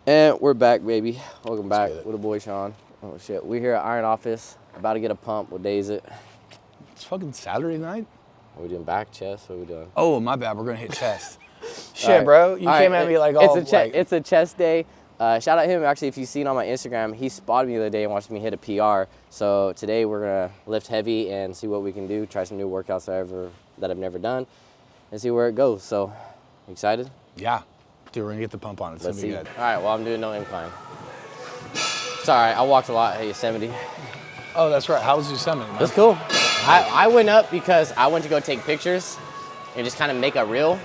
And we're back, baby. Welcome back with the boy Sean. Oh shit, we're here at Iron Office, about to get a pump. What day is it? It's fucking Saturday night. Are we doing back, chest? What are we doing? Oh, my bad. We're gonna hit chest. Shit, right. bro. You came at me like all It's a chest day. Shout out him. Actually, if you've seen on my Instagram, he spotted me the other day and watched me hit a PR. So today we're gonna lift heavy and see what we can do. Try some new workouts that I've never done, and see where it goes. So, excited? Yeah. Dude, we're gonna get the pump on. It's Let's gonna be see. good. All right. Well, I'm doing no incline. Sorry, I walked a lot at Yosemite. Oh, that's right. How was Yosemite, man? That's cool. I went up because I went to go take pictures and just kind of make a reel.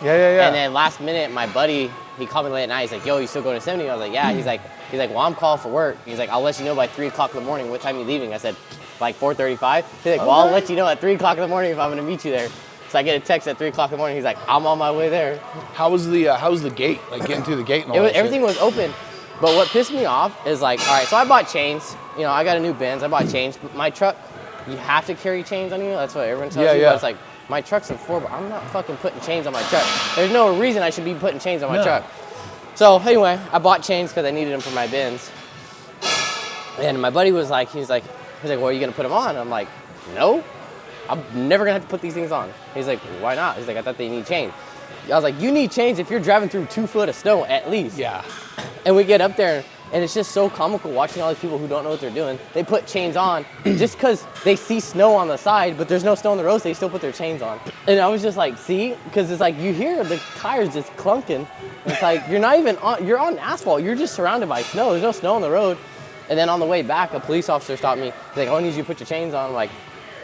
Yeah. And then last minute, my buddy, he called me late at night. He's like, yo, you still going to Yosemite? I was like, yeah. He's like, well, I'm calling for work. He's like, I'll let you know by 3 o'clock in the morning. What time are you leaving? I said, like 4:35. He's like, well, I'll let you know at 3 o'clock in the morning if I'm going to meet you there. So I get a text at 3 o'clock in the morning. He's like, I'm on my way there. How was the gate? Like getting through the gate and all that Everything shit? was open. But what pissed me off is like, all right, so I bought chains. You know, I got a new Benz. I bought chains. My truck, you have to carry chains on you. That's what everyone tells you. Yeah. But it's like, my truck's a 4, but I'm not fucking putting chains on my truck. There's no reason I should be putting chains on my truck. So anyway, I bought chains because I needed them for my Benz. And my buddy was like, he's like, well, are you gonna put them on? I'm like, no, I'm never gonna have to put these things on. He's like, why not? He's like, I thought they need chains. I was like, you need chains if you're driving through 2 foot of snow at least. Yeah. And we get up there, and it's just so comical watching all these people who don't know what they're doing. They put chains on just because they see snow on the side, but there's no snow on the road, so they still put their chains on. And I was just like, see? Because it's like you hear the tires just clunking. It's like you're not even on, you're on asphalt. You're just surrounded by snow. There's no snow on the road. And then on the way back, a police officer stopped me. He's like, I need you to put your chains on. I'm like,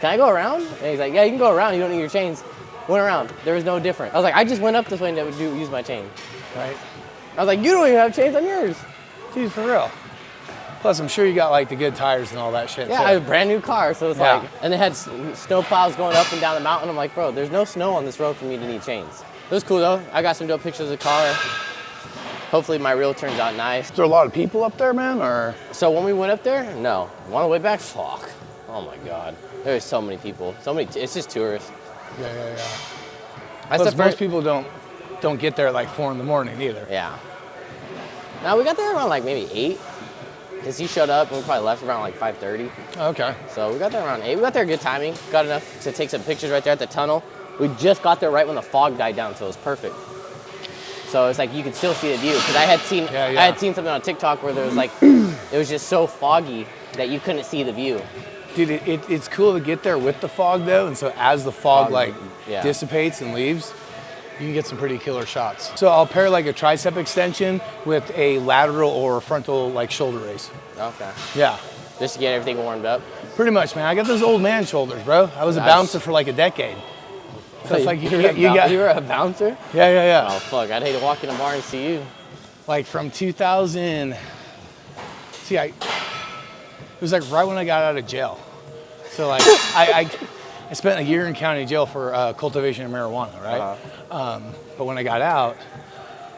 can I go around? And he's like, yeah, you can go around. You don't need your chains. Went around. There was no different. I was like, I just went up this way and use my chain. Right. I was like, you don't even have chains on yours. Dude, for real. Plus, I'm sure you got like the good tires and all that shit. Yeah, too. I have a brand new car, so it's like, and they had snow plows going up and down the mountain. I'm like, bro, there's no snow on this road for me to need chains. It was cool though. I got some dope pictures of the car. Hopefully my reel turns out nice. Is there a lot of people up there, man, or? So when we went up there, no. On the way back, fuck. Oh my God. There's so many people. It's just tourists. Yeah. That's Plus, most people don't get there at like 4 in the morning either. Yeah. Now we got there around like maybe 8. Because he showed up and we probably left around like 5:30. Okay. So we got there around 8. We got there good timing. Got enough to take some pictures right there at the tunnel. We just got there right when the fog died down, so it was perfect. So it's like you could still see the view. Because I had seen something on TikTok where there was like, it was just so foggy that you couldn't see the view. Dude, it's cool to get there with the fog though, and so as the fog dissipates and leaves, you can get some pretty killer shots. So I'll pair like a tricep extension with a lateral or frontal like shoulder raise. Okay. Yeah. Just to get everything warmed up? Pretty much, man. I got those old man shoulders, bro. I was a bouncer for like a decade. So it's like you were a bouncer? Yeah. Oh fuck, I'd hate to walk in a bar and see you. Like from 2000, it was like right when I got out of jail. So like I spent a year in county jail for cultivation of marijuana, right? But when I got out,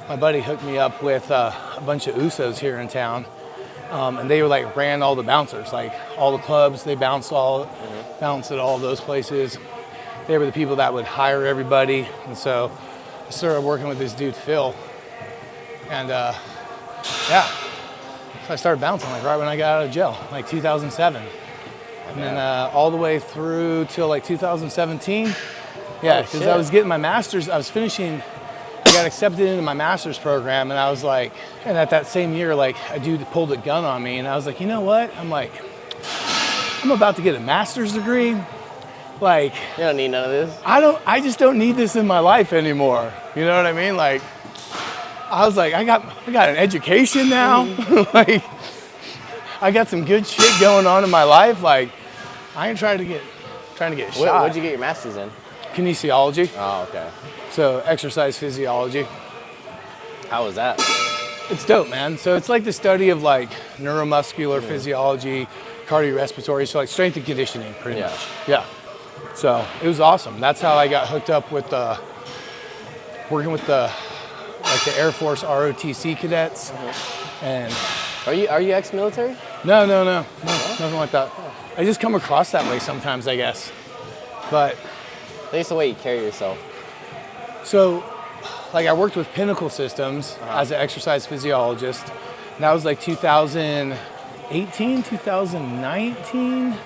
my buddy hooked me up with a bunch of Usos here in town. And they were like ran all the bouncers, like all the clubs, they bounced at all those places. They were the people that would hire everybody. And so I started working with this dude, Phil. And so I started bouncing like right when I got out of jail, like 2007. And then all the way through till like 2017. Yeah, because I was getting my master's, I got accepted into my master's program, and I was like, and at that same year, like a dude pulled a gun on me, and I was like, you know what? I'm about to get a master's degree. Like, you don't need none of this. I just don't need this in my life anymore. You know what I mean? Like, I was like, I got an education now. Like, I got some good shit going on in my life. Like, I ain't trying to get a shot. What'd you get your master's in? Kinesiology. Oh, okay. So exercise physiology. How was that? It's dope, man. So it's like the study of like neuromuscular physiology, cardiorespiratory, so like strength and conditioning, pretty much. Yeah. So it was awesome. That's how I got hooked up with working with the Air Force ROTC cadets. And are you ex-military? No, nothing like that. I just come across that way sometimes, I guess. But I think it's the way you carry yourself. so like I worked with Pinnacle Systems as an exercise physiologist. And that was like 2018, 2019,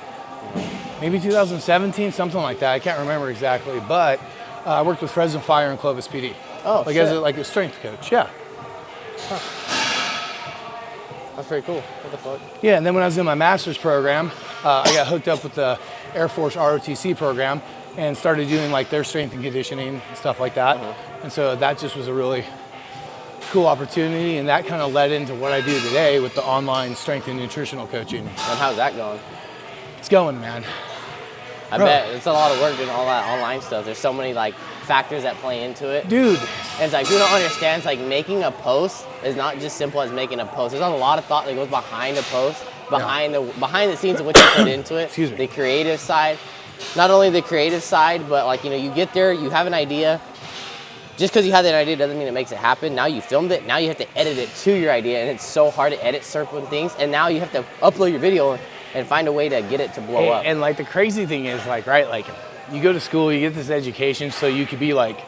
maybe 2017, something like that. I can't remember exactly, but I worked with Fresno Fire and Clovis PD. Oh, like shit. as a strength coach. Yeah. That's pretty cool. What the fuck? Yeah, and then when I was in my master's program, I got hooked up with the Air Force ROTC program and started doing like their strength and conditioning and stuff like that. And so that just was a really cool opportunity, and that kind of led into what I do today with the online strength and nutritional coaching. And how's that going? It's going, man. I bet it's a lot of work doing all that online stuff. There's so many like factors that play into it. Dude. And it's like, people don't understand, it's like making a post is not just simple as making a post. There's a lot of thought that goes behind a post, behind the scenes of what you put into it. Excuse me. The creative side. Not only the creative side, but like, you know, you get there, you have an idea. Just because you have that idea doesn't mean it makes it happen. Now you filmed it, now you have to edit it to your idea, and it's so hard to edit certain things. And now you have to upload your video and find a way to get it to blow up. And like the crazy thing is like, right, like you go to school, you get this education so you could be like,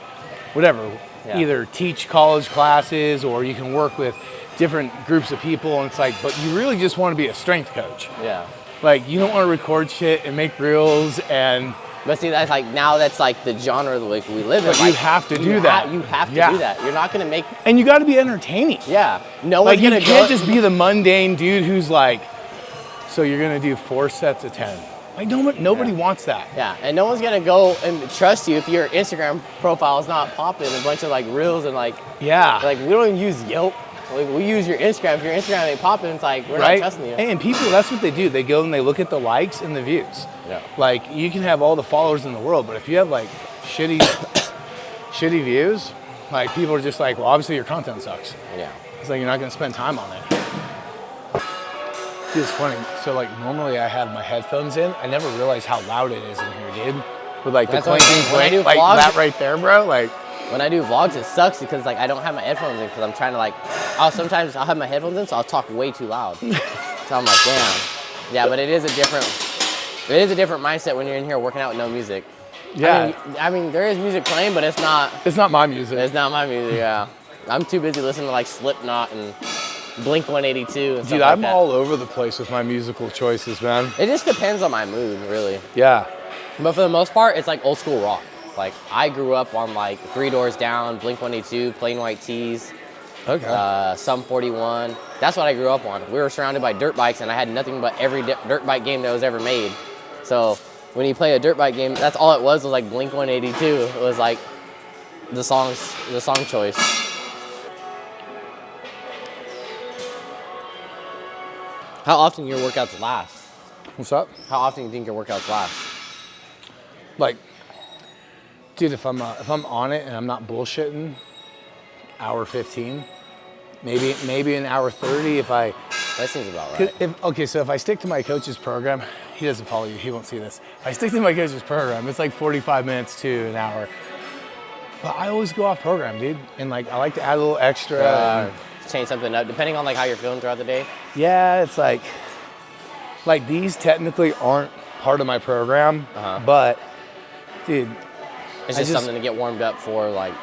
whatever, either teach college classes or you can work with different groups of people. And it's like, but you really just want to be a strength coach. Yeah. Like you don't want to record shit and make reels and. But see, that's like, now that's like the genre that we live in. But like, you have to do that. You have to do that. You're not gonna make. And you got to be entertaining. Yeah. No Like one's you gonna can't go. just be the mundane dude who's like, so you're gonna do 4 sets of 10. Like nobody wants that. Yeah, and no one's gonna go and trust you if your Instagram profile is not popping a bunch of like reels and like. Yeah. Like, we don't even use Yelp. Like, we use your Instagram. If your Instagram ain't popping, it's like, we're not trusting you. And people, that's what they do. They go and they look at the likes and the views. Yeah. Like you can have all the followers in the world, but if you have like shitty views, like people are just like, well, obviously your content sucks. Yeah. It's like you're not gonna spend time on it. Dude, it's funny. So like normally I have my headphones in. I never realized how loud it is in here, dude. With like That's the what clanking, when I do like vlogs, that right there, bro. Like. When I do vlogs, it sucks because like I don't have my headphones in because I'm trying to like, sometimes I'll have my headphones in, so I'll talk way too loud. So I'm like, damn. Yeah, but it is a different mindset when you're in here working out with no music. Yeah. I mean, there is music playing, but it's not my music. It's not my music. Yeah. I'm too busy listening to like Slipknot and Blink 182 and stuff Dude, like I'm that. all over the place with my musical choices, man. It just depends on my mood, really. Yeah. But for the most part, it's like old school rock. Like, I grew up on like Three Doors Down, Blink 182, Plain White Tees, Sum 41. That's what I grew up on. We were surrounded by dirt bikes, and I had nothing but every dirt bike game that was ever made. So when you play a dirt bike game, that's all it was like Blink 182. It was like the song choice. How often do your workouts last? What's up? How often do you think your workouts last? Like, dude, if I'm on it and I'm not bullshitting, hour 15, maybe an hour 30 if I. That seems about right. So if I stick to my coach's program, he doesn't follow you, he won't see this. If I stick to my coach's program, it's like 45 minutes to an hour. But I always go off program, dude, and like I like to add a little extra. Change something up depending on like how you're feeling throughout the day. Yeah, it's like these technically aren't part of my program, but dude, it's just something to get warmed up for, like.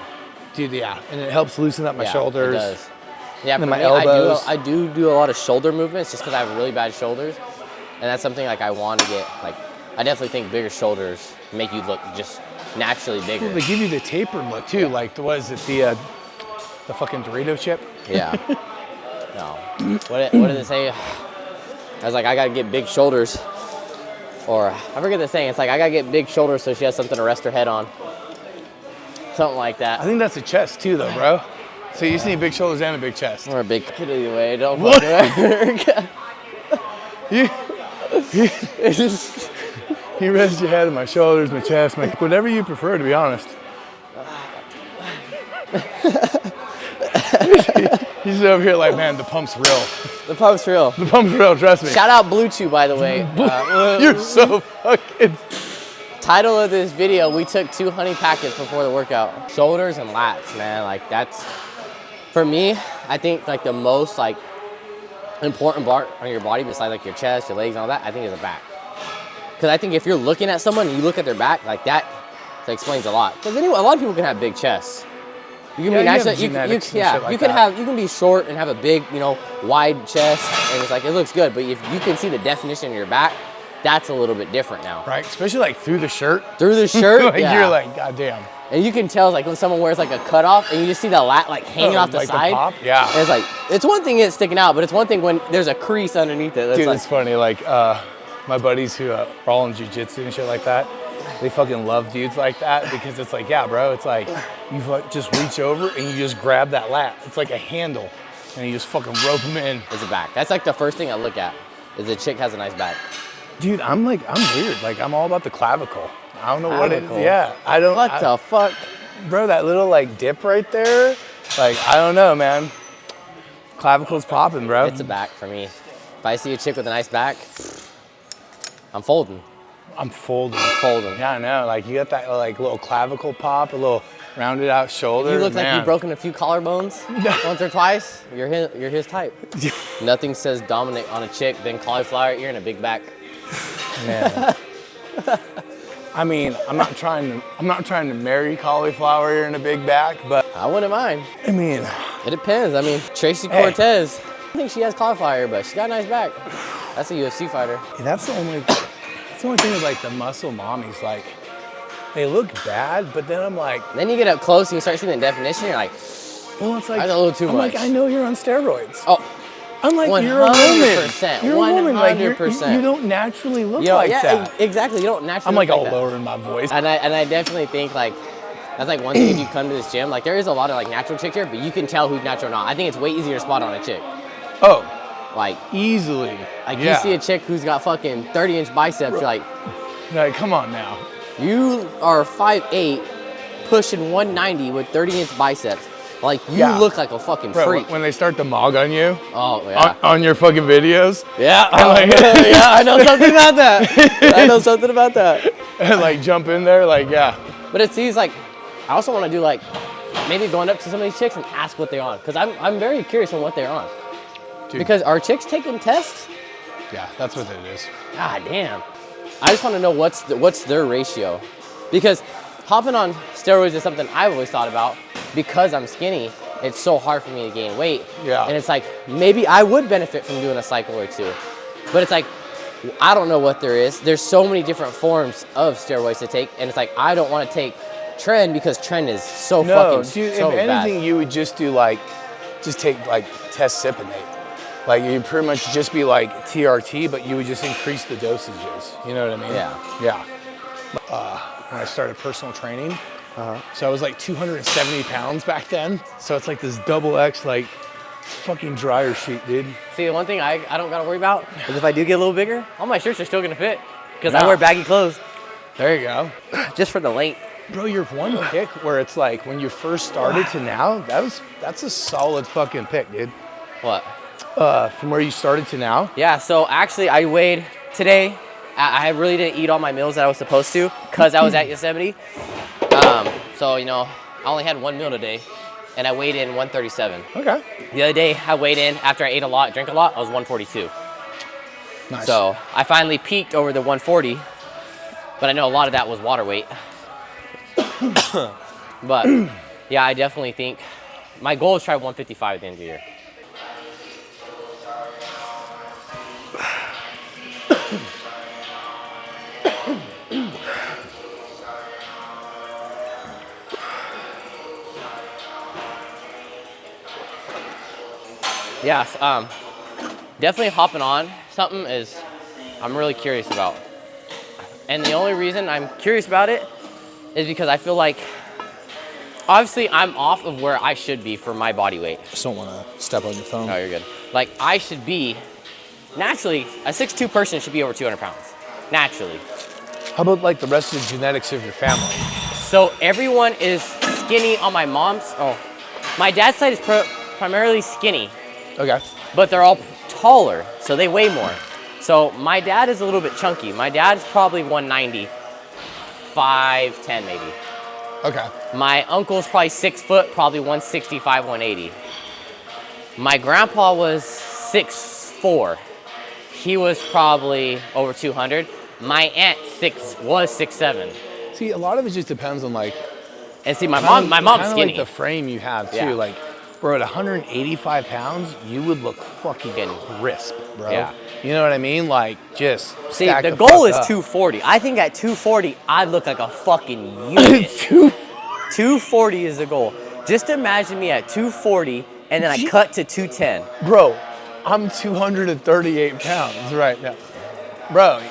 Dude, yeah, and it helps loosen up my shoulders. It does. Yeah, and for my me, elbows. I do a lot of shoulder movements just because I have really bad shoulders, and that's something like I want to get. Like, I definitely think bigger shoulders make you look just naturally bigger. Well, they give you the taper look too. Like, what is it, the fucking Dorito chip? Yeah. No. What did it say? I was like, I gotta get big shoulders. Or, I forget the saying. It's like, I gotta get big shoulders so she has something to rest her head on. Something like that. I think that's the chest too, though, bro. So you just need big shoulders and a big chest. Or a big kid either way. Don't What? You rest your head on my shoulders, my chest, whatever you prefer, to be honest. He's over here like, man, the pump's real. The pump's real. The pump's real, trust me. Shout out Blue Chew, by the way. You're so fucking... Title of this video, we took 2 honey packets before the workout. Shoulders and lats, man. Like, that's, for me, I think like the most like important part on your body besides like your chest, your legs and all that, I think is the back. Because I think if you're looking at someone and you look at their back, like that explains a lot. Because anyway, a lot of people can have big chests. You can Yeah, be you have naturally, genetics and yeah, shit like you can that. you can be short and have a big, wide chest, and it's like it looks good. But if you can see the definition of your back, that's a little bit different now. Right, especially like through the shirt. Through the shirt, Like yeah. you're like, God damn. And you can tell like when someone wears like a cutoff and you just see the lat like hanging off the like side. The pop? Yeah. And it's like, it's one thing it's sticking out, but it's one thing when there's a crease underneath it. That's Dude, like, it's funny. Like my buddies who are all in jujitsu and shit like that, they fucking love dudes like that because it's like, yeah, bro, it's like you just reach over and you just grab that lat. It's like a handle, and you just fucking rope them in. It's a back. That's like the first thing I look at is the chick has a nice back. Dude, I'm weird. Like I'm all about the clavicle. I don't know what it is. Clavicle? Yeah, I don't. What the fuck? Bro, that little like dip right there, like I don't know, man. Clavicle's popping, bro. It's a back for me. If I see a chick with a nice back, I'm folding. I'm folding. Folding. Yeah, I know. Like you got that like little clavicle pop, a little rounded out shoulder. You look like man. you've broken a few collarbones once or twice. You're his type. Nothing says dominate on a chick than cauliflower ear and a big back. Man. I mean, I'm not trying to marry cauliflower ear and a big back, but I wouldn't mind. I mean, It depends. I mean, Tracy Cortez, I think she has cauliflower ear, but she got a nice back. That's a UFC fighter. that's the only thing with like the muscle mommies. Like, they look bad, but then I'm like, Then you get up close and you start seeing the definition. You're like, well, it's like that's a little too I'm much. like, I know you're on steroids. Oh, I'm like, 100%, you're a woman. You're a woman. Like, 100%. you don't naturally look like that. Exactly. You don't naturally. I'm like look all like that. lowering my voice. And I definitely think like that's like one thing if you come to this gym. Like there is a lot of like natural chicks here, but you can tell who's natural or not. I think it's way easier to spot on a chick. Oh, Like easily. you see a chick who's got fucking 30-inch biceps, you're like, Come on now. you are 5'8", pushing 190 with 30-inch biceps. Like you Yeah. look like a fucking Bro, freak. when they start to mog on you Oh yeah. on your fucking videos, Yeah. like- yeah. I know something about that. I know something about that. and like jump in there, like yeah. But it's these like, I also want to do like, maybe going up to some of these chicks and ask what they're on, because I'm very curious on what they're on. Dude. Because are chicks taking tests? Yeah, that's what it is. God damn. I just want to know what's their ratio, because hopping on steroids is something I've always thought about. Because I'm skinny, it's so hard for me to gain weight. Yeah. And it's like maybe I would benefit from doing a cycle or two, but it's like I don't know what there is. There's so many different forms of steroids to take, and it's like I don't want to take Tren because Tren is so No, fucking dude, so if anything, bad. you would just do just take like testcypinate. Like you'd pretty much just be like TRT, but you would just increase the dosages. You know what I mean? Yeah. Yeah. When I started personal training, so I was like 270 pounds back then. So it's like this double X like fucking dryer sheet, dude. See, the one thing I don't gotta worry about is if I do get a little bigger, all my shirts are still gonna fit because I Yeah. wear baggy clothes There you go. just for the length. Bro, your one pick where it's like when you first started to now, that's a solid fucking pick, dude. What? From where you started to now. Yeah, so actually I weighed today. I really didn't eat all my meals that I was supposed to because I was at Yosemite. So, I only had one meal today and I weighed in 137. Okay. The other day I weighed in after I ate a lot, drank a lot, I was 142. Nice. So I finally peaked over the 140, but I know a lot of that was water weight. But yeah, I definitely think my goal is to try 155 at the end of the year. Yes, definitely hopping on something is I'm really curious about. And the only reason I'm curious about it is because I feel like obviously I'm off of where I should be for my body weight. Just don't want to step on your phone. Oh, you're good. Like I should be, naturally, a 6'2" person should be over 200 pounds, naturally. How about like the rest of the genetics of your family? So everyone is skinny on my my dad's side is primarily skinny, Okay. but they're all taller, so they weigh more. So my dad is a little bit chunky. My dad's probably 190, 5'10" maybe. Okay. My uncle's probably 6 foot, probably 165, 180. My grandpa was 6'4". He was probably over 200. My aunt was 6'7". See, a lot of it just depends on like And see, my mom's Kinda skinny. like the frame you have too. Yeah. Like, bro, at 185 pounds, you would look fucking crisp, bro. Yeah. You know what I mean? Like, just See, stack the the goal fuck is up. 240. I think at 240, I'd look like a fucking unit. 240 is the goal. Just imagine me at 240, and then I cut to 210. Bro, I'm 238 pounds right now. Bro,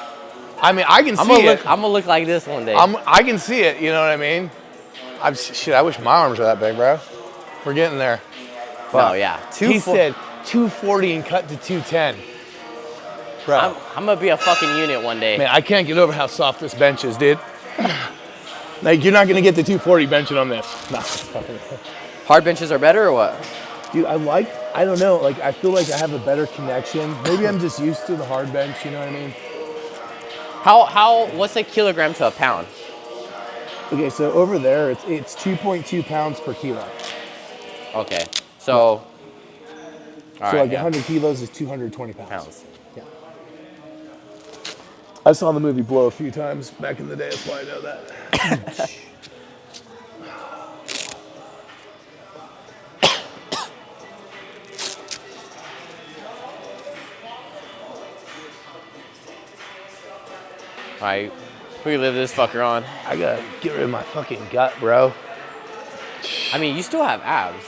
I mean, I can see it. I'm gonna look like this one day. I can see it, you know what I mean? Shit, I wish my arms were that big, bro. We're getting there. No, yeah. He said 240 and cut to 210. Bro. I'm gonna be a fucking unit one day. Man, I can't get over how soft this bench is, dude. Like, you're not gonna get the 240 benching on this. Nah. Hard benches are better or what? Dude, I don't know, like, I feel like I have a better connection. Maybe I'm just used to the hard bench, you know what I mean? What's a kilogram to a pound? Okay, so over there, it's 2.2 pounds per kilo. Okay, so. So like 100 kilos is 220 pounds. Yeah. I saw the movie Blow a few times back in the day, that's why I know that. All right, we live this fucker on. I gotta get rid of my fucking gut, bro. I mean, you still have abs.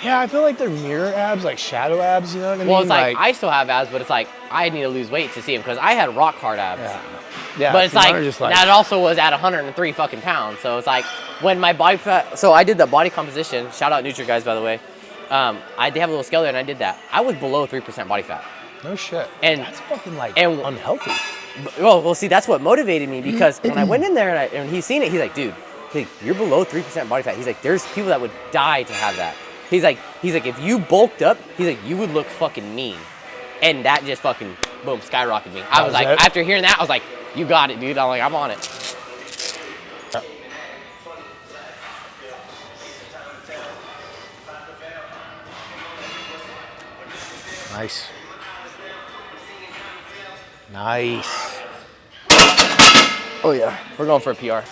Yeah, I feel like they're mirror abs, like shadow abs, you know what I mean? Well, it's like I still have abs, but it's like I need to lose weight to see them because I had rock hard abs. Yeah, but it's so mine like, are just like that also was at 103 fucking pounds. So it's like when my body fat. So I did the body composition. Shout out Nutri guys, by the way. They have a little scale there, and I did that. I was below 3% body fat. no shit. And that's fucking like unhealthy. Well, see, that's what motivated me because when I went in there and he's seen it, he's like, dude, you're below 3% body fat. He's like, there's people that would die to have that. He's like, if you bulked up, he's like, you would look fucking mean. And that just fucking, boom, skyrocketed me. I was like, after hearing that, I was like, you got it, dude. I'm like, I'm on it. Nice. Nice. Oh, yeah. We're going for a PR.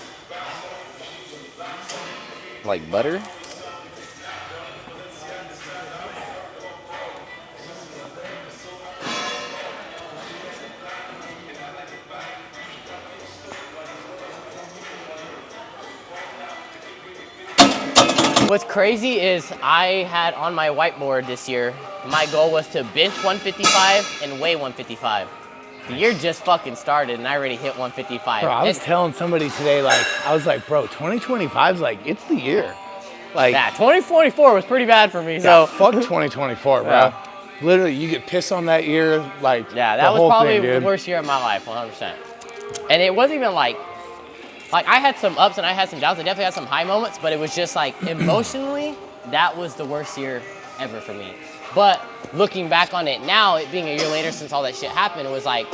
Like butter? What's crazy is I had on my whiteboard this year, my goal was to bench 155 and weigh 155. The year just fucking started and I already hit 155. Bro, I was telling somebody today, like, I was like, bro, 2025's like, it's the year. Like, yeah, 2024 was pretty bad for me, yeah, so. fuck 2024, bro. Yeah. Literally, you get pissed on that year, like, Yeah, the that was whole probably thing, the dude. worst year of my life, 100%. And it wasn't even like I had some ups and I had some downs. I definitely had some high moments, but it was just like emotionally, that was the worst year ever for me. But looking back on it now, it being a year later since all that shit happened, it was like,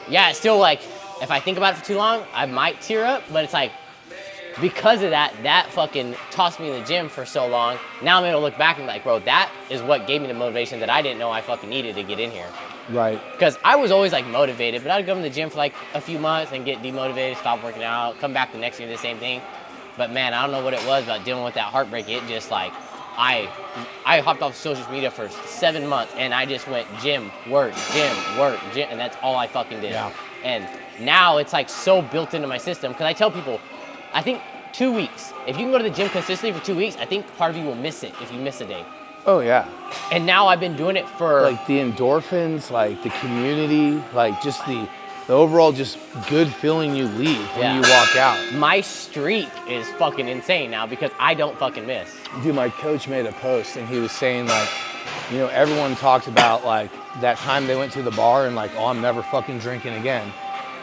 yeah, it's still like, if I think about it for too long, I might tear up, but it's like, because of that fucking tossed me in the gym for so long. Now I'm able to look back and be like, bro, that is what gave me the motivation that I didn't know I fucking needed to get in here. Right. Because I was always like motivated, but I'd go to the gym for like a few months and get demotivated, stop working out, come back the next year, the same thing. But man, I don't know what it was about dealing with that heartbreak. It just like, I hopped off social media for 7 months and I just went gym, work, and that's all I fucking did. Yeah. And now it's like so built into my system because I tell people, I think 2 weeks, if you can go to the gym consistently for 2 weeks, I think part of you will miss it if you miss a day. Oh, yeah. And now I've been doing it for... Like the endorphins, like the community, like just the overall just good feeling you leave when you walk out. My streak is fucking insane now because I don't fucking miss. Dude, my coach made a post and he was saying like, you know, everyone talks about like that time they went to the bar and like, oh, I'm never fucking drinking again.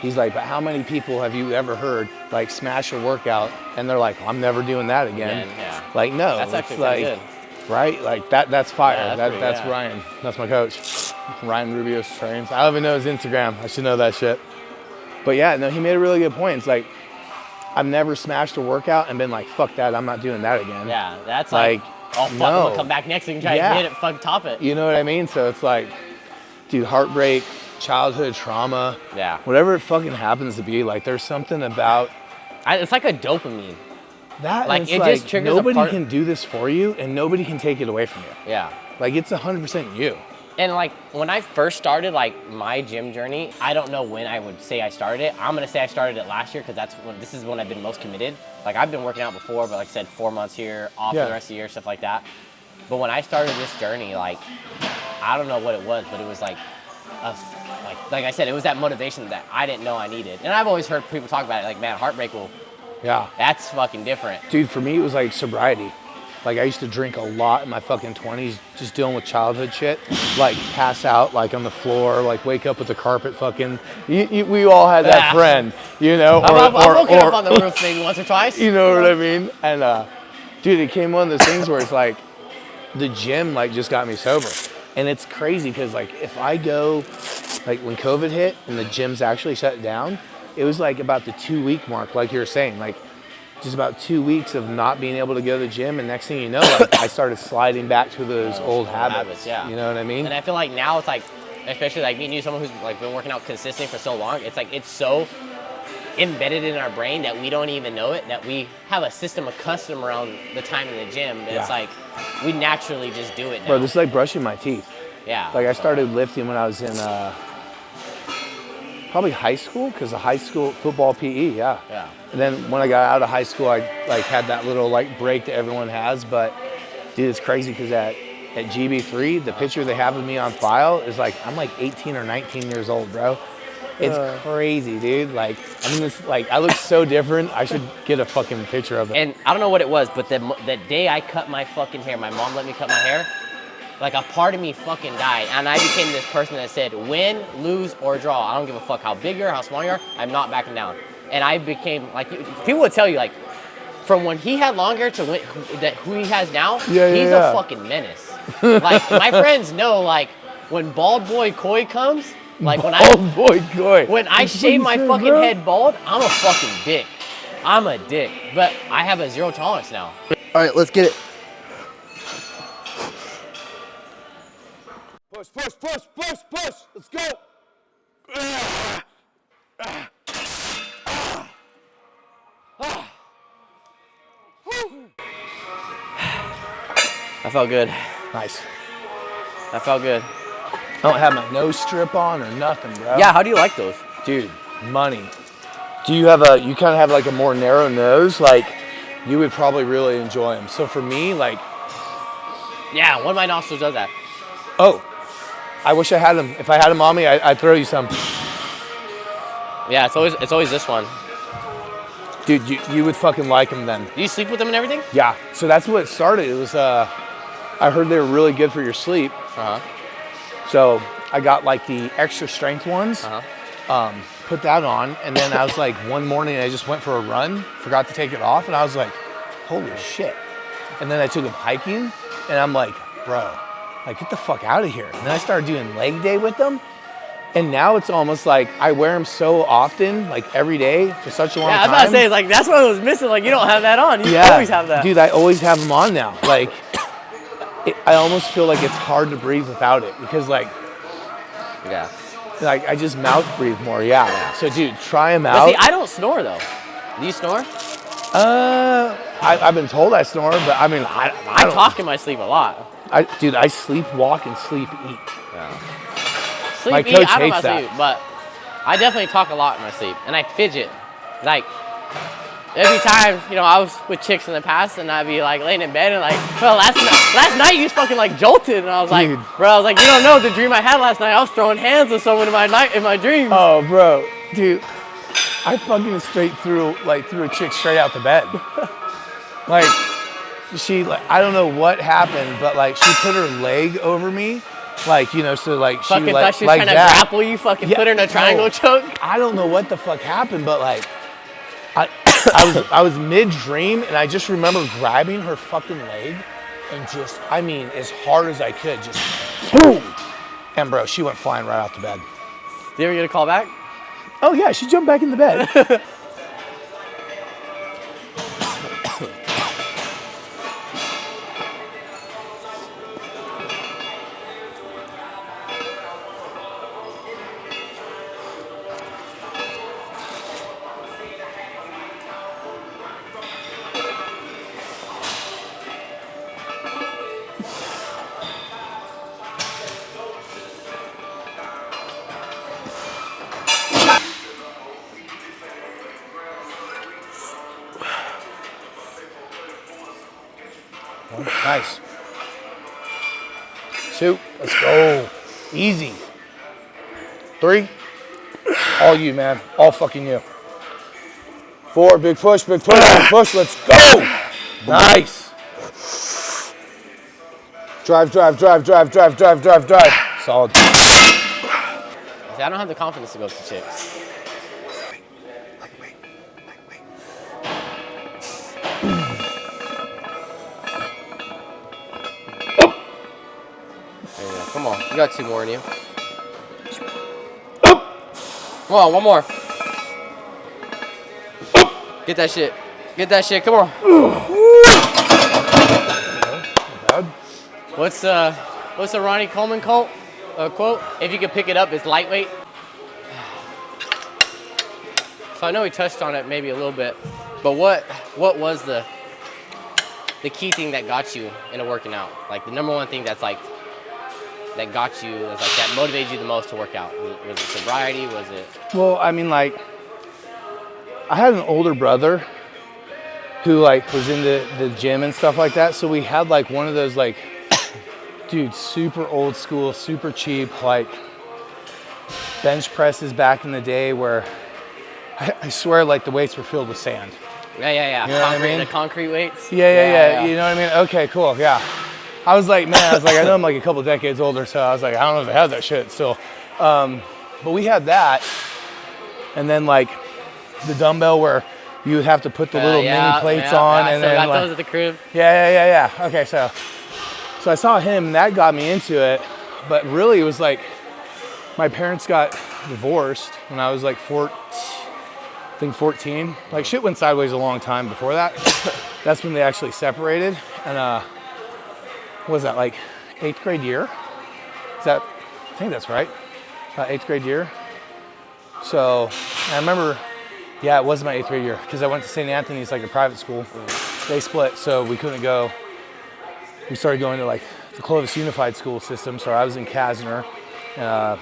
He's like, but how many people have you ever heard like smash a workout and they're like, I'm never doing that again. Yeah. Like, no, That's it's actually like, pretty good. right? Like that's fire. Yeah, that's pretty, Ryan. That's my coach. Ryan Rubio's trains. I don't even know his Instagram. I should know that shit. But yeah, no, he made a really good point. It's like, I've never smashed a workout and been like, fuck that, I'm not doing that again. Yeah, that's like oh fuck, I'm gonna come back next week and try to hit it, fuck top it. You know what I mean? So it's like, dude, heartbreak, childhood trauma, Yeah. whatever it fucking happens to be, like there's something about, It's like a dopamine. That Like, and it it's just like, triggers a nobody part- can do this for you, and nobody can take it away from you. Yeah. Like, it's 100% you. And like when I first started like my gym journey, I don't know when I would say I started it. I'm gonna say I started it last year because this is when I've been most committed. Like I've been working out before, but like I said, 4 months here, off for the rest of the year, stuff like that. But when I started this journey, like I don't know what it was, but it was like like I said, it was that motivation that I didn't know I needed. And I've always heard people talk about it, like man, heartbreak will. Yeah. That's fucking different. Dude, for me, it was like sobriety. Like, I used to drink a lot in my fucking 20s, just dealing with childhood shit. Like, pass out, like, on the floor, like, wake up with the carpet fucking... we all had that friend, you know? I've woken up on the roof maybe once or twice. You know what I mean? And, dude, it came one of those things where it's like, the gym, like, just got me sober. And it's crazy because, like, if I go... Like, when COVID hit and the gyms actually shut down, it was, like, about the 2-week mark, like you were saying. Like, just about 2 weeks of not being able to go to the gym, and next thing you know, like, I started sliding back to those old habits. Yeah. You know what I mean? And I feel like now it's like, especially like me and you, someone who's like been working out consistently for so long, it's like it's so embedded in our brain that we don't even know it, that we have a system of custom around the time in the gym. It's like we naturally just do it now. Bro, this is like brushing my teeth. Yeah. Like, I started lifting when I was in probably high school, because of high school football PE, yeah. And then when I got out of high school, I like had that little like break that everyone has. But dude, it's crazy because at GB3, the picture they have of me on file is like, I'm like 18 or 19 years old, bro. It's crazy, dude. Like, I mean, it's like, I look so different. I should get a fucking picture of it. And I don't know what it was, but the day I cut my fucking hair, my mom let me cut my hair, like a part of me fucking died. And I became this person that said, win, lose, or draw. I don't give a fuck how big you are, how small you are, I'm not backing down. And I became, like, people would tell you, like, from when he had long hair to who he has now, he's a fucking menace. Like, my friends know, like, when bald boy Coy comes, like, when I shave my fucking head bald, I'm a fucking dick. I'm a dick. But I have a zero tolerance now. All right, let's get it. Push. Let's go. I felt good. Nice. I felt good. I don't have my nose strip on or nothing, bro. Yeah, how do you like those? Dude, money. Do you have you kind of have like a more narrow nose? Like, you would probably really enjoy them. So for me, like... Yeah, one of my nostrils does that. Oh, I wish I had them. If I had them on me, I'd throw you some. Yeah, it's always this one. Dude, you would fucking like them then. Do you sleep with them and everything? Yeah, so that's what it started. It was, I heard they were really good for your sleep. So I got like the extra strength ones, put that on, and then I was like, one morning I just went for a run, forgot to take it off, and I was like, holy shit. And then I took them hiking, and I'm like, bro, like, get the fuck out of here. And then I started doing leg day with them, and now it's almost like I wear them so often, like every day for such a long time. Yeah, I was about to say, it's like, that's what I was missing. Like, you don't have that on. You always have that. Dude, I always have them on now. Like, I almost feel like it's hard to breathe without it because, like, like I just mouth breathe more. Yeah. So, dude, try them out. But see, I don't snore though. Do you snore? I've been told I snore, but I mean, I talk in my sleep a lot. Dude, I sleep walk and sleep eat. Sleep My eat, coach I don't know hates about that. sleep, but I definitely talk a lot in my sleep, and I fidget. Like, every time, you know, I was with chicks in the past, and I'd be like laying in bed and like, well, last night you was fucking like jolted, and I was like, bro, I was like, you don't know the dream I had last night. I was throwing hands with someone in my dreams. Oh, bro, dude, I fucking threw a chick straight out the bed. Like, I don't know what happened, but like she put her leg over me. Like, you know, so like she fucking like, thought she was like trying to that. grapple you, fucking put her in a triangle choke. I don't know what the fuck happened, but like I was mid-dream and I just remember grabbing her fucking leg and just, I mean, as hard as I could, just boom. And bro, she went flying right out the bed. Did you ever get a call back? Oh yeah, she jumped back in the bed. Nice. 2. Let's go. Easy. 3. All you, man. All fucking you. 4. Big push, big push, big push. Let's go. Nice. Drive, drive, drive, drive, drive, drive, drive, drive. Solid. See, I don't have the confidence to go to chicks. There you go. Come on. You got 2 more in you. Come on, 1 more. Get that shit. Get that shit. Come on. What's the Ronnie Coleman quote? If you could pick it up, it's lightweight. So I know we touched on it maybe a little bit, but what was the key thing that got you into working out? Like the number one thing that's like that got you, that's like that motivated you the most to work out? Was it sobriety? Was it? Well, I mean, like, I had an older brother who like was into the gym and stuff like that. So we had like one of those like, dude, super old school, super cheap, like bench presses back in the day where I swear like the weights were filled with sand. Yeah. You know what I mean? The concrete weights. Yeah. You know what I mean? Okay, cool. Yeah. I was like, man, I know I'm like a couple decades older, so I was like, I don't know if I have that shit still. But we had that, and then like the dumbbell where you would have to put the little mini plates on, and then got like, those at the crib. Yeah. Okay, so I saw him, and that got me into it. But really, it was like my parents got divorced when I was like 14. Like shit went sideways a long time before that. That's when they actually separated, and what was that, like 8th grade year? I think that's right. 8th grade year. So I remember, yeah, it was my 8th grade year because I went to St. Anthony's, like a private school. They split, so we couldn't go. We started going to like the Clovis Unified School System. So I was in Kasner. It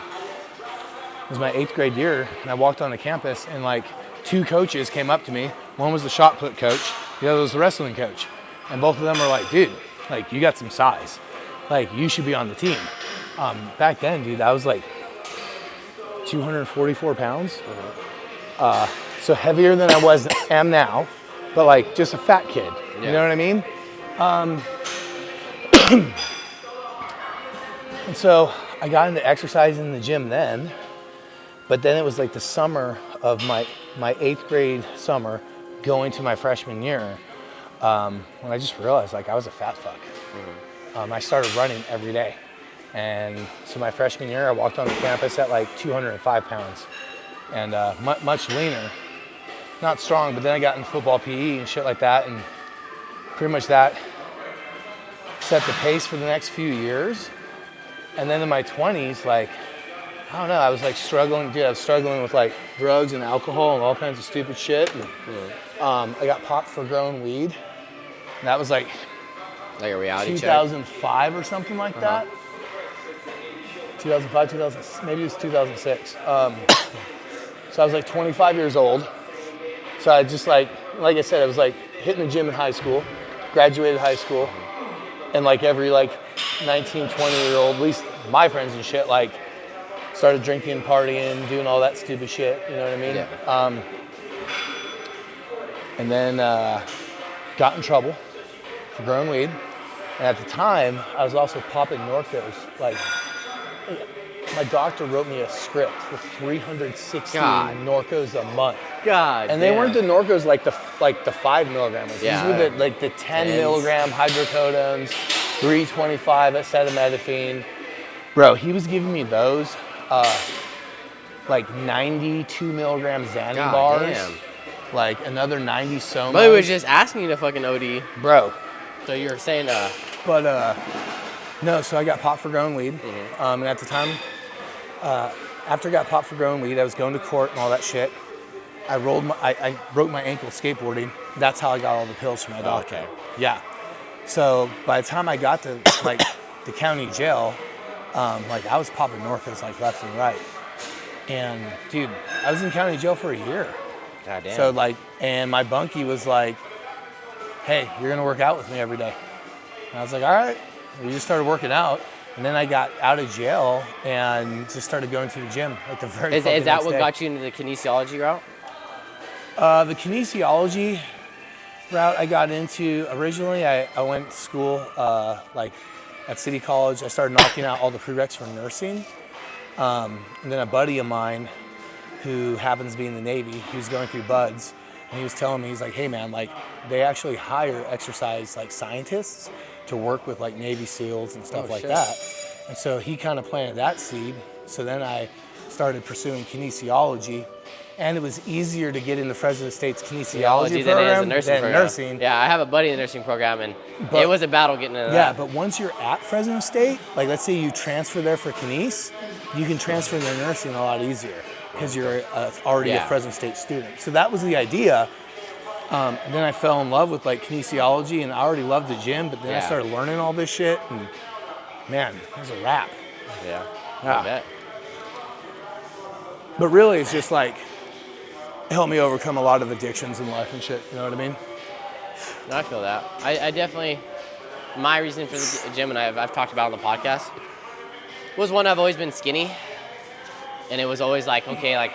was my 8th grade year, and I walked on the campus, and like 2 coaches came up to me. One was the shot put coach, the other was the wrestling coach, and both of them were like, dude, like, you got some size. Like, you should be on the team. Back then, dude, I was like 244 pounds. So heavier than I am now, but like just a fat kid. Yeah. You know what I mean? And so I got into exercising in the gym then, but then it was like the summer of my 8th grade summer going to my freshman year. When I just realized like I was a fat fuck. I started running every day. And so my freshman year, I walked on the campus at like 205 pounds and much leaner, not strong, but then I got in football PE and shit like that. And pretty much that set the pace for the next few years. And then in my 20s, like, I don't know, I was like struggling, dude, I was struggling with like drugs and alcohol and all kinds of stupid shit. And, I got popped for growing weed. And that was like a reality 2005 or something like that. 2005, maybe it was 2006. So I was like 25 years old. So I just like I said, I was like hitting the gym in high school, graduated high school, and like every like 19, 20-year-old, at least my friends and shit, like started drinking, partying, doing all that stupid shit, you know what I mean? Yeah. And then got in trouble for growing weed. And at the time, I was also popping Norcos. Like, my doctor wrote me a script for 360 Norcos a month. And they weren't the Norcos like the 5 milligrammers. Yeah. These were the 10 milligram hydrocodones, 325 acetaminophen. Bro, he was giving me those like 92 milligram Xanny bars. Damn. Like another 90 Somas. But he was just asking you to fucking OD. Bro. So you were saying But no, so I got popped for growing weed. And at the time, after I got popped for growing weed, I was going to court and all that shit. I broke my ankle skateboarding. That's how I got all the pills from my doctor. Okay. Yeah. So by the time I got to like the county jail, like I was popping Norcos like left and right. And dude, I was in county jail for a year. God damn. So like, and my bunkie was like, hey, you're gonna work out with me every day. And I was like, all right. We just started working out. And then I got out of jail and just started going to the gym like the very Is fucking that next what day. got you into the kinesiology route? The kinesiology route I got into, originally I went to school like at City College. I started knocking out all the prereqs for nursing. And then a buddy of mine who happens to be in the Navy, he was going through BUDS, and he was telling me, he's like, hey man, like they actually hire exercise like scientists to work with like Navy SEALs and stuff like shit. that. And so he kind of planted that seed. So then I started pursuing kinesiology, and it was easier to get in the Fresno State's kinesiology than it is program a nursing than program. nursing. Yeah, I have a buddy in the nursing program, and it was a battle getting into Yeah, that. but once you're at Fresno State, like let's say you transfer there for kines, you can transfer into nursing a lot easier because you're already a Fresno State student. So that was the idea. And then I fell in love with like kinesiology, and I already loved the gym, but then I started learning all this shit, and man, it was a wrap. Yeah, Yeah. I bet. But really, it's just like, it helped me overcome a lot of addictions in life and shit, you know what I mean? No, I feel that. I definitely, my reason for the gym, and I've talked about it on the podcast, was one, I've always been skinny. And it was always like, okay, like,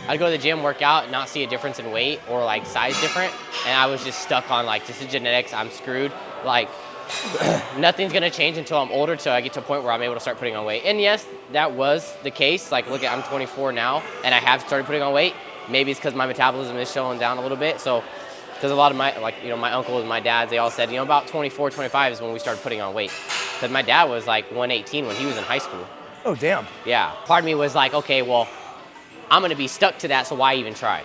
I'd go to the gym, work out, and not see a difference in weight or like size different. And I was just stuck on like, this is genetics, I'm screwed. Like, nothing's gonna change until I'm older, till I get to a point where I'm able to start putting on weight. And yes, that was the case. Like, look at, I'm 24 now, and I have started putting on weight. Maybe it's because my metabolism is slowing down a little bit. So, because a lot of my, like, you know, my uncles and my dads, they all said, you know, about 24, 25 is when we started putting on weight. Because my dad was like 118 when he was in high school. Oh, damn. Yeah. Part of me was like, okay, well, I'm gonna be stuck to that, so why even try?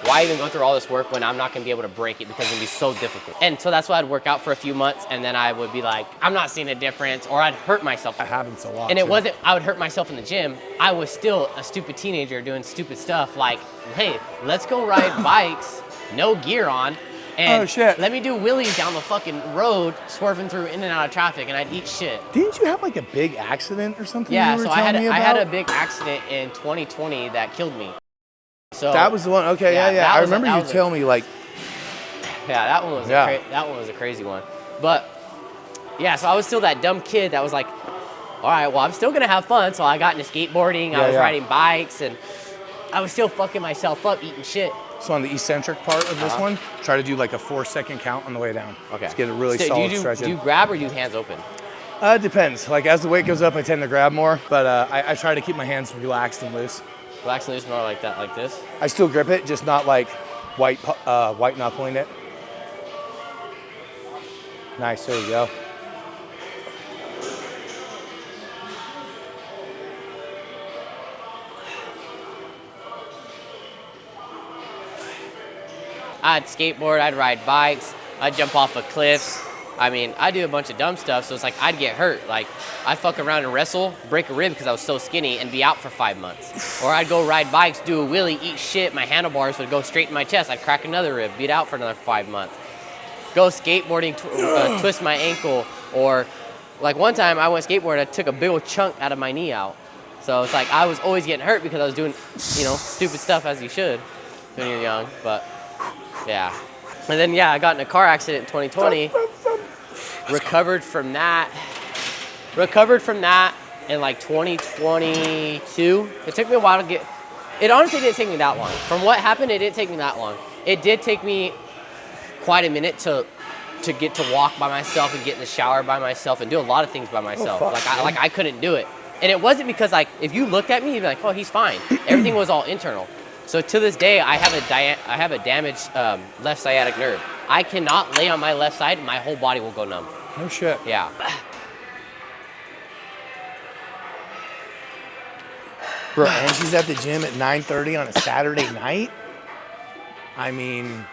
Why even go through all this work when I'm not gonna be able to break it because it's gonna be so difficult? And so that's why I'd work out for a few months, and then I would be like, I'm not seeing a difference, or I'd hurt myself. That happens a lot. And it too. wasn't, I would hurt myself in the gym. I was still a stupid teenager doing stupid stuff like, hey, let's go ride bikes, no gear on, and Oh, shit. let me do wheelies down the fucking road, swerving through in and out of traffic, and I'd eat shit. Didn't you have like a big accident or something? Yeah, you were so I telling me had a about? big accident in 2020 that killed me. So That was the one. Okay, Yeah, yeah. that I was a- remember that you was a- telling me like, yeah, that one was that one was a crazy one. But yeah, so I was still that dumb kid that was like, all right, well, I'm still gonna have fun. So I got into skateboarding, I was riding bikes, and I was still fucking myself up eating shit. so on the eccentric part of this one, try to do like a 4-second count on the way down. Okay. Just get a really So solid stretch do in. you grab or do you hands open? It depends. Like as the weight goes up, I tend to grab more, but I try to keep my hands relaxed and loose. Relax and loose more like that, like this. I still grip it, just not like white knuckling it. Nice, there you go. I'd skateboard, I'd ride bikes, I'd jump off of cliffs. I mean, I do a bunch of dumb stuff, so it's like I'd get hurt. Like, I'd fuck around and wrestle, break a rib because I was so skinny, and be out for 5 months. Or I'd go ride bikes, do a wheelie, eat shit, my handlebars would go straight in my chest. I'd crack another rib, be out for another 5 months. Go skateboarding, twist my ankle, or like one time I went skateboarding, I took a big old chunk out of my knee out. So it's like I was always getting hurt because I was doing, you know, stupid stuff as you should when you're young, but yeah. And then, yeah, I got in a car accident in 2020, recovered from that in like 2022. It took me a while to get, it honestly didn't take me that long. From what happened, it didn't take me that long. It did take me quite a minute to get to walk by myself and get in the shower by myself and do a lot of things by myself. I couldn't do it. And it wasn't because like, if you looked at me, you'd be like, oh, he's fine. Everything was all internal. So to this day, I have a damaged left sciatic nerve. I cannot lay on my left side and my whole body will go numb. No shit. Yeah. Bro, and she's at the gym at 9:30 on a Saturday night? I mean...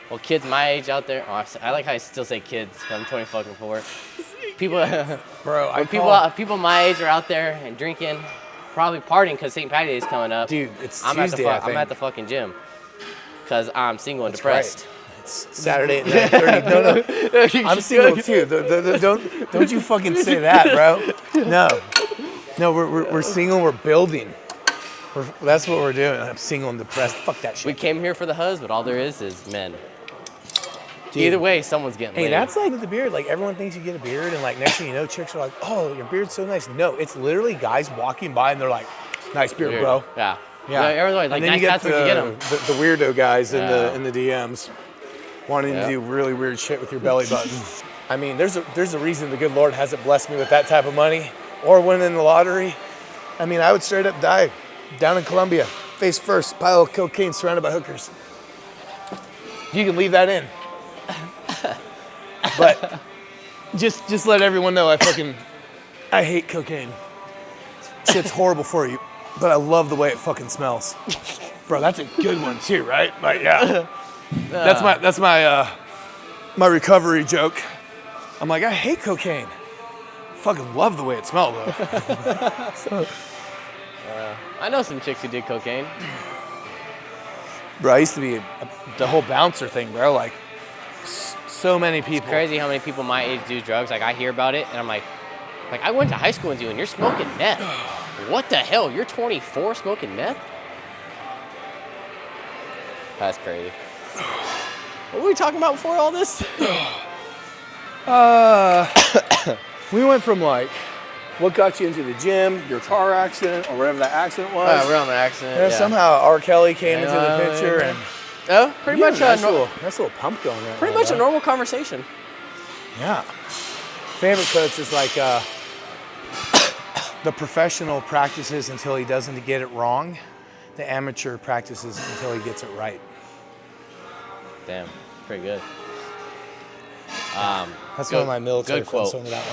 Well, kids my age out there, I like how I still say kids, 'cause I'm 20 fucking 4. People, Bro, people my age are out there and drinking, probably partying because St. Patty's Day is coming up. Dude, it's Tuesday, I'm at the fucking gym because I'm single and depressed. Right. It's Saturday at 9:30. No. I'm single too. Don't you fucking say that, bro. No, we're single. We're building. That's what we're doing. I'm single and depressed. Fuck that shit. We came here for the hus, but all there is men. Either way, someone's getting Hey, laid. that's like with the beard. Like everyone thinks you get a beard, and like next thing you know, chicks are like, "Oh, your beard's so nice." No, it's literally guys walking by and they're like, "Nice beard, Weird. bro." Yeah. Yeah. Everyone's like, And then nice you get tats, where'd you get them? the weirdo guys Yeah. in the DMs wanting to do really weird shit with your belly button. I mean, there's a reason the good Lord hasn't blessed me with that type of money or winning the lottery. I mean, I would straight up die down in Colombia, face first, pile of cocaine surrounded by hookers. You can leave that in. But just let everyone know I hate cocaine. Shit's horrible for you, but I love the way it fucking smells. Bro, that's a good one too, right? Like, yeah. That's my recovery joke. I'm like, I hate cocaine. Fucking love the way it smells though. I know some chicks who did cocaine. Bro, I used to be the whole bouncer thing, bro. Like, so many people. It's crazy how many people my age do drugs. Like, I hear about it, and I'm like, I went to high school with you, and you're smoking meth. What the hell? You're 24 smoking meth? That's crazy. What were we talking about before all this? We went from like, what got you into the gym, your car accident, or whatever that accident was. We're on the accident. And somehow R. Kelly came into the picture, and Oh, pretty much nice little pump going on. pretty much a normal conversation. Yeah. Favorite quotes is like, the professional practices until he doesn't get it wrong. The amateur practices until he gets it right. Damn, pretty good. That's one of my military good friends quote. told me that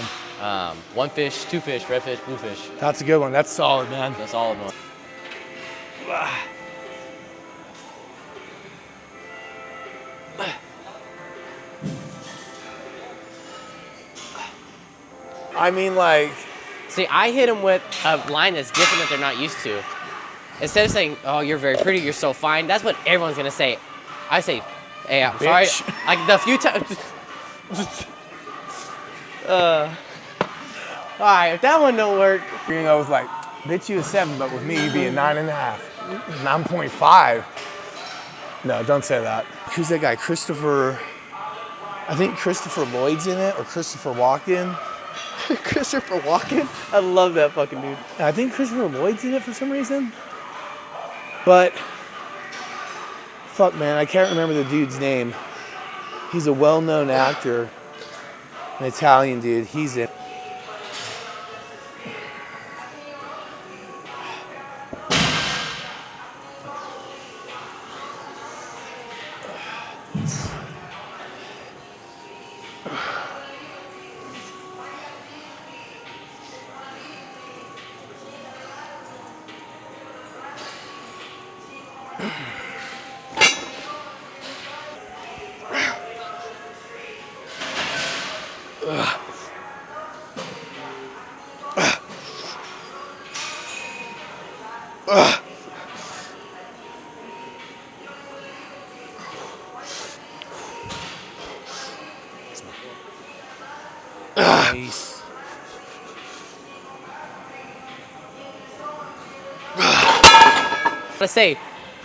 one. One fish, two fish, red fish, blue fish. That's a good one. That's solid, man. That's all of them. I mean, like, See, I hit them with a line that's different that they're not used to. Instead of saying, "Oh, you're very pretty, you're so fine," that's what everyone's gonna say. I say, "Hey, I'm sorry." Bitch. Like the few times. All right, if that one don't work. you know, it's like, bitch, you a 7, but with me, you'd be a 9.5, 9.5. No, don't say that. Who's that guy? I think Christopher Lloyd's in it, or Christopher Walken. Christopher Walken? I love that fucking dude. I think Christopher Lloyd's in it for some reason. But, fuck, man, I can't remember the dude's name. He's a well-known actor, an Italian dude. He's in. Nice. I say,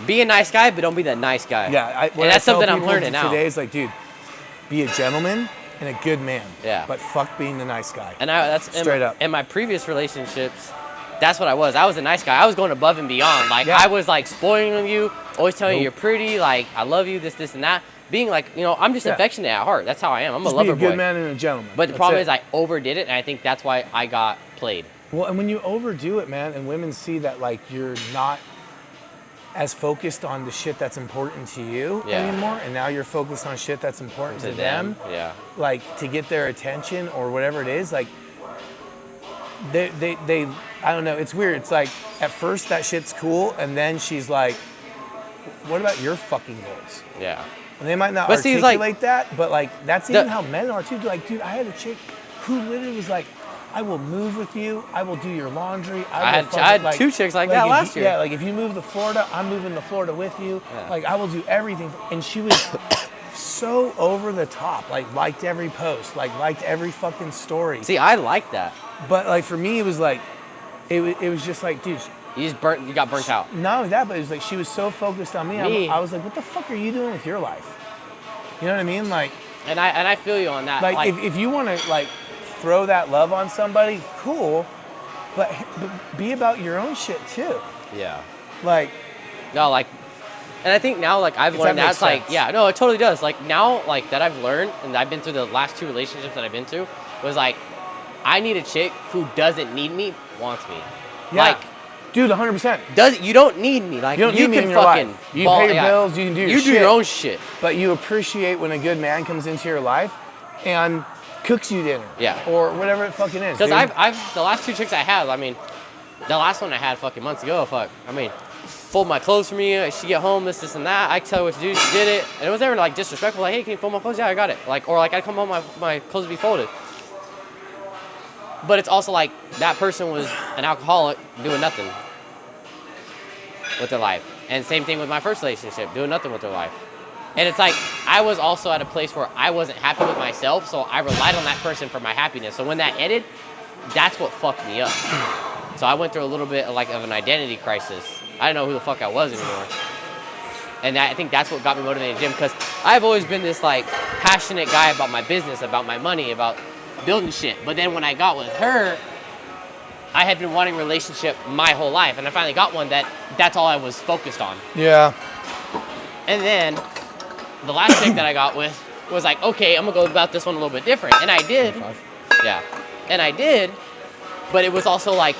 be a nice guy, but don't be that nice guy. Yeah, and that's something I'm learning now. Today is like, dude, be a gentleman and a good man. Yeah. But fuck being the nice guy. And that's Straight up. In my previous relationships, that's what I was. I was a nice guy. I was going above and beyond. Like, Yeah. I was like spoiling you, always telling you you're pretty, like, I love you, this, and that. Being like, I'm just affectionate at heart. That's how I am. I'm Just a lover be a good boy. man and a gentleman. But the That's problem it. is I overdid it, and I think that's why I got played. Well, and when you overdo it, man, and women see that, like, you're not as focused on the shit that's important to you anymore, and now you're focused on shit that's important to them, Yeah. like, to get their attention or whatever it is, like, they I don't know, it's weird. It's like, at first that shit's cool, and then she's like, what about your fucking goals? Yeah. And they might not But see, it's articulate like- that, but like that's even how men are too. Like, dude, I had a chick who literally was like, I will move with you. I will do your laundry. I had two chicks like that last year. Yeah, like if you move to Florida, I'm moving to Florida with you. Yeah. Like I will do everything. And she was so over the top. Like liked every post. Like liked every fucking story. See, I like that. But like for me, it was like, it was just like, dude. You got burnt out. Not only that, but it was like she was so focused on me. Me? I was like, what the fuck are you doing with your life? You know what I mean? Like, And I feel you on that. like if you want to like throw that love on somebody, cool, but be about your own shit too. Yeah. Like, no, like, and I think now, like, I've learned that makes that's like, sense. yeah, no, it totally does. Like, now, like, that I've learned, and I've been through the last 2 relationships that I've been through, was like, I need a chick who doesn't need me, wants me. yeah. Like, dude, 100%. you don't need me. Like, You don't need me can in your fucking life. You pay your bills, you can do your shit. You do your own shit. But you appreciate when a good man comes into your life and cooks you dinner. Yeah. Or whatever it fucking is. Because I've the last 2 chicks I had, I mean, the last one I had fucking months ago, I mean, fold my clothes for me, she get home, this and that, I tell her what to do, she did it, and it was never like disrespectful, like, hey, can you fold my clothes? Yeah, I got it. Like, or like, I'd come home, my clothes would be folded. But it's also like, that person was an alcoholic doing nothing with their life. And same thing with my first relationship, doing nothing with their life. And it's like, I was also at a place where I wasn't happy with myself, so I relied on that person for my happiness. So when that ended, that's what fucked me up. So I went through a little bit of an identity crisis. I didn't know who the fuck I was anymore. And I think that's what got me motivated in the gym, because I've always been this like passionate guy about my business, about my money, about building shit. But then when I got with her, I had been wanting a relationship my whole life, and I finally got one that's all I was focused on. Yeah. And then the last chick that I got with was like, okay, I'm gonna go about this one a little bit different. And I did. Yeah. And I did, but it was also like,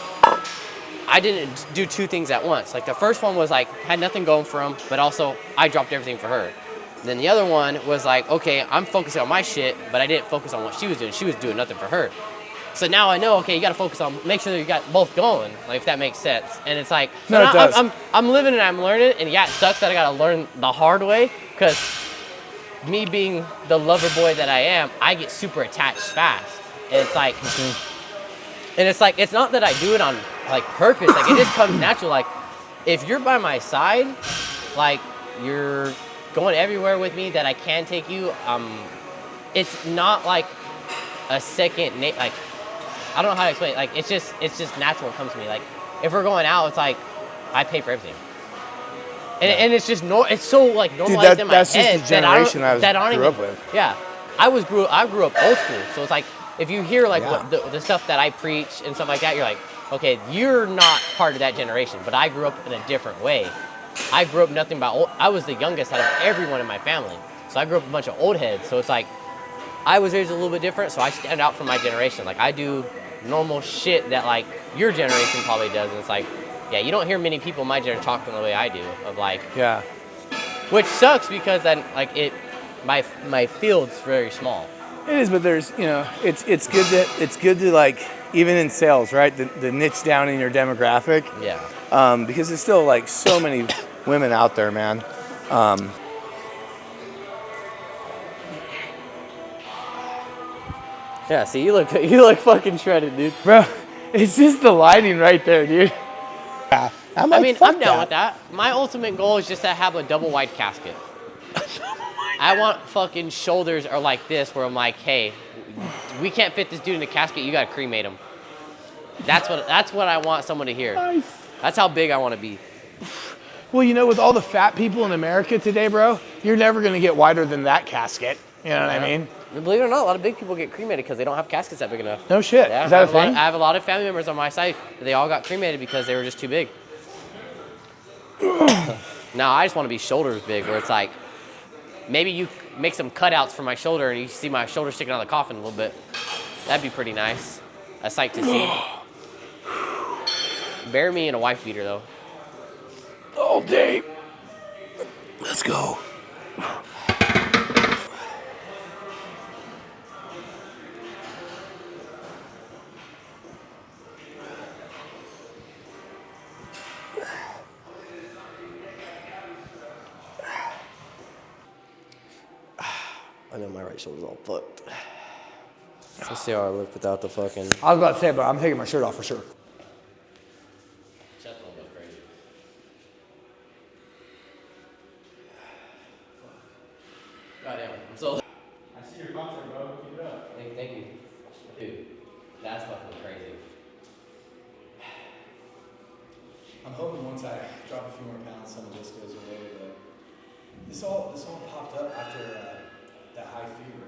I didn't do 2 things at once. Like the first one was like, had nothing going for him, but also I dropped everything for her. Then the other one was like, okay, I'm focusing on my shit, but I didn't focus on what she was doing. She was doing nothing for her. So now I know, okay, you gotta focus on, make sure that you got both going, like if that makes sense. And it's like, so no, it does. I'm living and I'm learning, and yeah, it sucks that I gotta learn the hard way, because me being the lover boy that I am, I get super attached fast. And it's like, it's not that I do it on like purpose, like it just comes natural. Like if you're by my side, like you're going everywhere with me that I can take you, it's not like a second, like, I don't know how to explain it. Like, it's just natural. It comes to me. Like, if we're going out, it's like, I pay for everything. And it's just, it's so, like, normalized in my head. That's just the generation I grew up with. Yeah. I grew up old school. So it's like, if you hear, like, what the stuff that I preach and stuff like that, you're like, okay, you're not part of that generation. But I grew up in a different way. I grew up nothing but I was the youngest out of everyone in my family. So I grew up a bunch of old heads. So it's like, I was raised a little bit different, so I stand out from my generation. Like, I do normal shit that, like, your generation probably does. And it's like, yeah, you don't hear many people in my generation talking the way I do. Of, like... Yeah. Which sucks, because then, like, my field's very small. It is, but there's, it's good to, like, even in sales, right? The niche down in your demographic. Yeah. Because there's still, like, so many women out there, man. Yeah, see, you look fucking shredded, dude. Bro, it's just the lighting right there, dude. Yeah. I'm down with that. My ultimate goal is just to have a double wide casket. I want fucking shoulders are like this, where I'm like, hey, we can't fit this dude in a casket, you gotta cremate him. That's what I want someone to hear. Nice. That's how big I want to be. Well, with all the fat people in America today, bro, you're never gonna get wider than that casket. You know what I mean? Believe it or not, a lot of big people get cremated because they don't have caskets that big enough. No shit. Yeah, Is that a thing? I have a lot of family members on my side. They all got cremated because they were just too big. Now I just want to be shoulders big, where it's like, maybe you make some cutouts for my shoulder and you see my shoulder sticking out of the coffin a little bit. That'd be pretty nice. A sight to see. Bury me in a wife beater, though. All day. Let's go. I know my right shoulder's all fucked. Let's see how I look without the fucking... I was about to say, but I'm taking my shirt off for sure. Chest won't look crazy. Goddamn, I'm so... I see your concert, bro. Keep it up. Thank you. Dude, that's fucking crazy. I'm hoping once I drop a few more pounds, some of this goes away. But this all popped up after that high fever.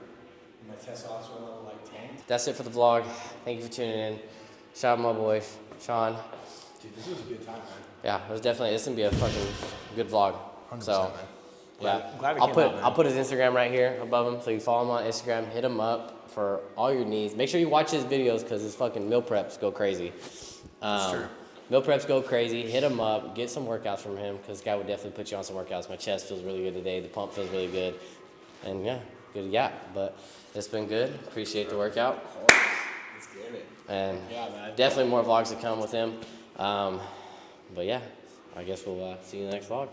My testosterone level like tanked. That's it for the vlog. Thank you for tuning in. Shout out my boy, Sean. Dude, this was a good time, man. Yeah, it was definitely, this is gonna be a fucking good vlog. 100%, So, man. yeah, I'm glad it I'll came put out, man. I'll put his Instagram right here above him, so you follow him on Instagram. Hit him up for all your needs. Make sure you watch his videos because his fucking meal preps go crazy. That's true. Meal preps go crazy. Hit him up. Get some workouts from him because this guy would definitely put you on some workouts. My chest feels really good today. The pump feels really good, and yeah, good yap. But it's been good. Appreciate the workout. Let's get it. And Yeah, man. definitely more vlogs to come with him. But yeah, I guess we'll see you in the next vlog.